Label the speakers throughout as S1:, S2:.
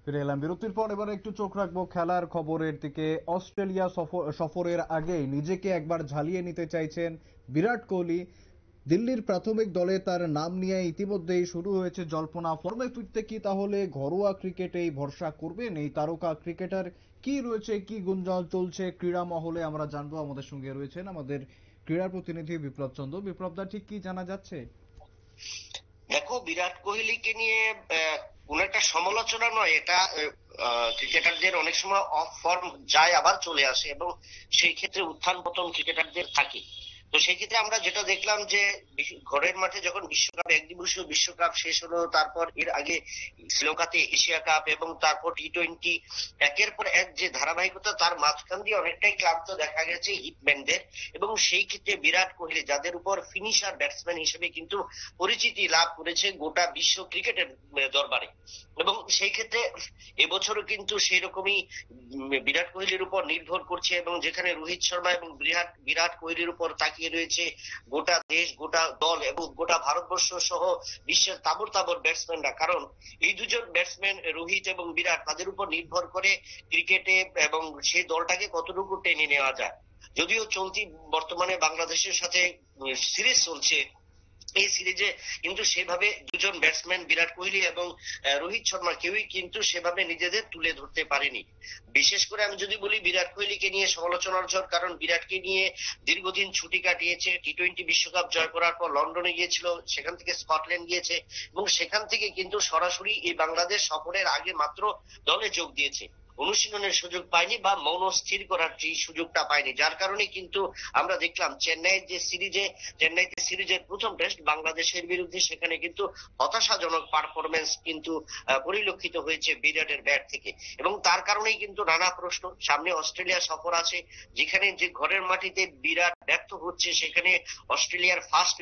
S1: ফিরে এলাম বিরতির পর। এবার একটু চোখ রাখবো খেলার খবরের দিকে। অস্ট্রেলিয়া সফরের আগেই নিজেকে একবার ঝালিয়ে নিতে চাইছেন বিরাট কোহলি। দিল্লির প্রাথমিক দলে তার নাম নিয়ে ইতিমধ্যেই শুরু হয়েছে জল্পনা। ফর্মে ফিরতে কি তাহলে ঘরোয়া ক্রিকেটেই ভরসা করবেন এই তারকা ক্রিকেটার? কি রয়েছে, কি গুঞ্জন চলছে ক্রীড়া মহলে আমরা জানবো। আমাদের সঙ্গে রয়েছেন আমাদের ক্রীড়া প্রতিনিধি বিপ্লব চন্দ্র। বিপ্লব দা, ঠিক কি জানা যাচ্ছে?
S2: দেখো, বিরাট কোহলিকে নিয়ে কোন একটা সমালোচনা নয় এটা। ক্রিকেটারদের অনেক সময় অফ ফর্ম যায় আবার চলে আসে, এবং সেই ক্ষেত্রে উত্থান পতন ক্রিকেটারদের থাকে। তো সেই ক্ষেত্রে আমরা যেটা দেখলাম যে ঘরের মাঠে যখন বিশ্বকাপ, একদিবসীয় বিশ্বকাপ শেষ হলো, তারপর এর আগে শ্রীলঙ্কাতে এশিয়া কাপ, এবং তারপর টি-20, একের পর এক যে ধারাবাহিকতা, তার মাঝখান দিয়ে অনেকটাই ক্লান্ত দেখা গেছে হিটম্যানদের। এবং সেই ক্ষেত্রে বিরাট কোহলি, যাদের উপর ফিনিশার ব্যাটসম্যান হিসেবে কিন্তু পরিচিতি লাভ করেছে গোটা বিশ্ব ক্রিকেটের দরবারে, এবং সেই ক্ষেত্রে এবছরও কিন্তু সেই রকমই বিরাট কোহলির উপর নির্ভর করছে। এবং যেখানে রোহিত শর্মা এবং বিরাট বিরাট কোহলির উপর তাকিয়ে রয়েছে গোটা দেশ, গোটা দল এবং গোটা ভারতবর্ষ সহ বিশ্বের তাবড় তাবড় ব্যাটসম্যানরা। কারণ এই দুজন ব্যাটসম্যান রোহিত এবং বিরাট, তাদের উপর নির্ভর করে ক্রিকেটে এবং সেই দলটাকে কতটুকু টেনে নেওয়া যায়। যদিও চলতি বর্তমানে বাংলাদেশের সাথে সিরিজ চলছে, এই সিরিজে কিন্তু সেভাবে দুজন ব্যাটসম্যান বিরাট কোহলি এবং রোহিত শর্মা কেউই কিন্তু সেভাবে নিজেদের তুলে ধরতে পারেনি। বিশেষ করে আমি যদি বলি বিরাট কোহলিকে নিয়ে সমালোচনার ঝড়, কারণ বিরাটকে নিয়ে দীর্ঘদিন ছুটি কাটিয়েছে। টি-20 বিশ্বকাপ জয় করার পর লন্ডনে গিয়েছিল, সেখান থেকে স্কটল্যান্ড গিয়েছে, এবং সেখান থেকে কিন্তু সরাসরি এই বাংলাদেশ সফরের আগে মাত্র দলে যোগ দিয়েছে। অনুশীলনের সুযোগ পায়নি বা মনস্থির করার যে সুযোগটা পায়নি, যার কারণে কিন্তু আমরা দেখলাম চেন্নাইতে সিরিজের প্রথম টেস্ট বাংলাদেশের বিরুদ্ধে, সেখানে কিন্তু হতাশাজনক পারফরমেন্স কিন্তু পরিলক্ষিত হয়েছে বিরাটের ব্যাট থেকে। এবং তার কারণেই কিন্তু নানা প্রশ্ন। সামনে অস্ট্রেলিয়া সফর আছে, যেখানে যে ঘরের মাটিতে বিরাট ব্যর্থ হচ্ছে, সেখানে অস্ট্রেলিয়ার ফাস্ট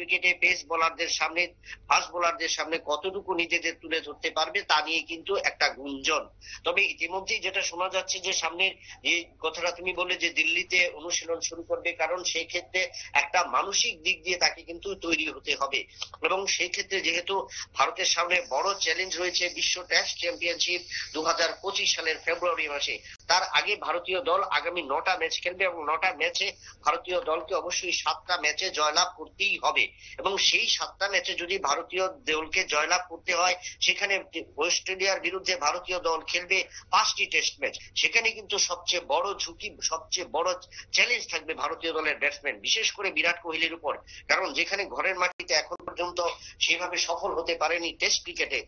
S2: বোলারদের সামনে কতটুকু নিজেদের তুলে ধরতে পারবে তা নিয়ে কিন্তু একটা গুঞ্জন। তবে ইতিমধ্যেই যেটা শোনা যাচ্ছে যে সামনে, যে কথাটা তুমি বললে যে দিল্লিতে অনুশীলন শুরু করবে, কারণ সেই ক্ষেত্রে একটা মানসিক দিক দিয়ে তাকে কিন্তু তৈরি হতে হবে। এবং সেই ক্ষেত্রে যেহেতু ভারতের সামনে বড় চ্যালেঞ্জ রয়েছে বিশ্ব টেস্ট চ্যাম্পিয়নশিপ 2025 সালের ফেব্রুয়ারি মাসে, তার আগে ভারতীয় দল আগামী 9টা ম্যাচ খেলবে, এবং 9টা ম্যাচে ভারতীয় দলকে অবশ্যই 7টা ম্যাচে জয়লাভ করতেই হবে। এবং সেই 7টা ম্যাচে যদি ভারতীয় দলকে জয়লাভ করতে হয়, সেখানে অস্ট্রেলিয়ার বিরুদ্ধে ভারতীয় দল খেলবে 5টি টেস্ট ম্যাচ। সেখানে কিন্তু সবচেয়ে বড় ঝুঁকি, সবচেয়ে বড় চ্যালেঞ্জ থাকবে ভারতীয় দলের ব্যাটসম্যান, বিশেষ করে বিরাট কোহলির উপর। কারণ যেখানে ঘরের মাটিতে এখন পর্যন্ত সেভাবে সফল হতে পারেনি টেস্ট ক্রিকেটে,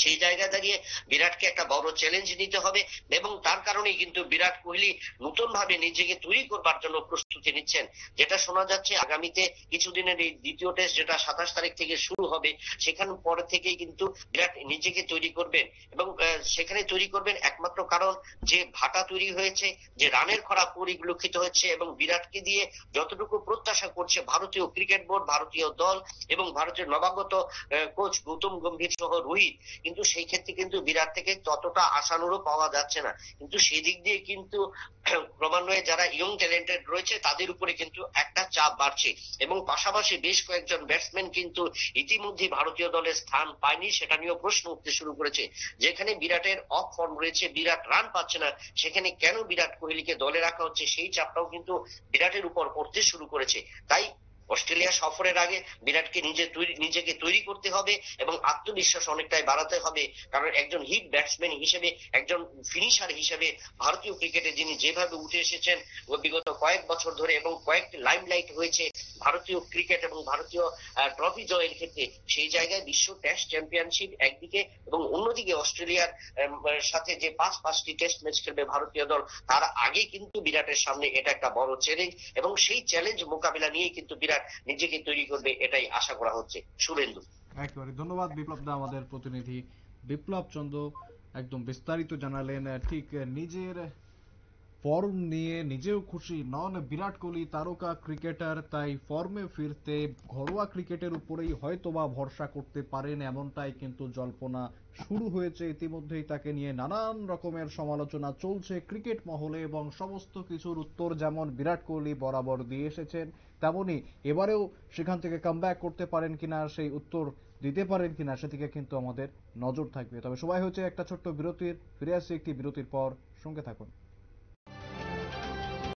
S2: সেই জায়গায় দাঁড়িয়ে বিরাটকে একটা বড় চ্যালেঞ্জ নিতে হবে। এবং তার কারণেই কিন্তু বিরাট কোহলি নতুন ভাবে নিজেকে তৈরি করবার জন্য প্রস্তুতি নিচ্ছেন। যেটা শোনা যাচ্ছে আগামীতে কিছুদিনের এই দ্বিতীয় টেস্ট, যেটা 27 তারিখ থেকে শুরু হবে, সেখান পর থেকেই কিন্তু বিরাট নিজেকে তৈরি করবেন। এবং সেখানে তৈরি করবেন একমাত্র কারণ, যে ভাটা তৈরি হয়েছে, যে রানের খরা পরিলক্ষিত হচ্ছে, এবং বিরাটকে দিয়ে যতটুকু প্রত্যাশা করছে ভারতীয় ক্রিকেট বোর্ড, ভারতীয় দল এবং ভারতের নবাগত কোচ গৌতম গম্ভীর সহ রোহিত, কিন্তু সেই ক্ষেত্রে কিন্তু বিরাট থেকে ততটা আশানুরূপ পাওয়া যাচ্ছে না। কিন্তু সেদিক দিয়ে কিন্তু ক্রমান্বয়ে যারা ইয়ং ট্যালেন্টেড রয়েছে, তাদের উপরে কিন্তু একটা চাপ বাড়ছে। এবং পাশাপাশি বেশ কয়েকজন ব্যাটসম্যান কিন্তু ইতিমধ্যে ভারতীয় দলের স্থান পায়নি, সেটা নিয়েও প্রশ্ন উঠতে শুরু করেছে। যেখানে বিরাটের অফ ফর্ম রয়েছে, বিরাট রান পাচ্ছে না, সেখানে কেন বিরাট কোহলিকে দলে রাখা হচ্ছে, সেই চাপটাও কিন্তু বিরাটের উপর পড়তে শুরু করেছে। তাই অস্ট্রেলিয়া সফরের আগে বিরাটকে নিজেকে তৈরি করতে হবে, এবং আত্মবিশ্বাস অনেকটাই বাড়াতে হবে। কারণ একজন হিট ব্যাটসম্যান হিসেবে, একজন ফিনিশার হিসেবে ভারতীয় ক্রিকেটে যিনি যেভাবে উঠে এসেছেন বিগত কয়েক বছর ধরে, এবং কয়েকটি লাইমলাইট হয়েছে ভারতীয় ক্রিকেট এবং ভারতীয় ট্রফি জয়ের ক্ষেত্রে, সেই জায়গায় বিশ্ব টেস্ট চ্যাম্পিয়নশিপ একদিকে, এবং অন্যদিকে অস্ট্রেলিয়ার সাথে যে পাঁচটি টেস্ট ম্যাচ খেলবে ভারতীয় দল, তার আগে কিন্তু বিরাটের সামনে এটা একটা বড় চ্যালেঞ্জ। এবং সেই চ্যালেঞ্জ মোকাবিলা নিয়ে কিন্তু বিরাট নিজেকে তৈরি করবে, এটাই আশা করা হচ্ছে। শুভেন্দু।
S1: একেবারে ধন্যবাদ বিপ্লব দা। আমাদের প্রতিনিধি বিপ্লব চন্দ্র একদম বিস্তারিত জানালেন। ঠিক নিজের ফর্ম নিয়ে নিজেও খুশি নন বিরাট কোহলি। তারকা ক্রিকেটার, তাই ফর্মে ফিরতে ঘরোয়া ক্রিকেটের উপরেই হয়তোবা ভরসা করতে পারেন, এমনটাই কিন্তু জল্পনা শুরু হয়েছে ইতিমধ্যেই। তাকে নিয়ে নানান রকমের সমালোচনা চলছে ক্রিকেট মহলে, এবং সমস্ত কিছুর উত্তর যেমন বিরাট কোহলি বরাবর দিয়ে এসেছেন, তেমনি এবারেও সেখান থেকে কামব্যাক করতে পারেন কিনা, সেই উত্তর দিতে পারেন কিনা, সেদিকে কিন্তু আমাদের নজর থাকবে। তবে সময় হচ্ছে একটা ছোট্ট বিরতির, ফিরে আসছি একটি বিরতির পর, সঙ্গে থাকুন।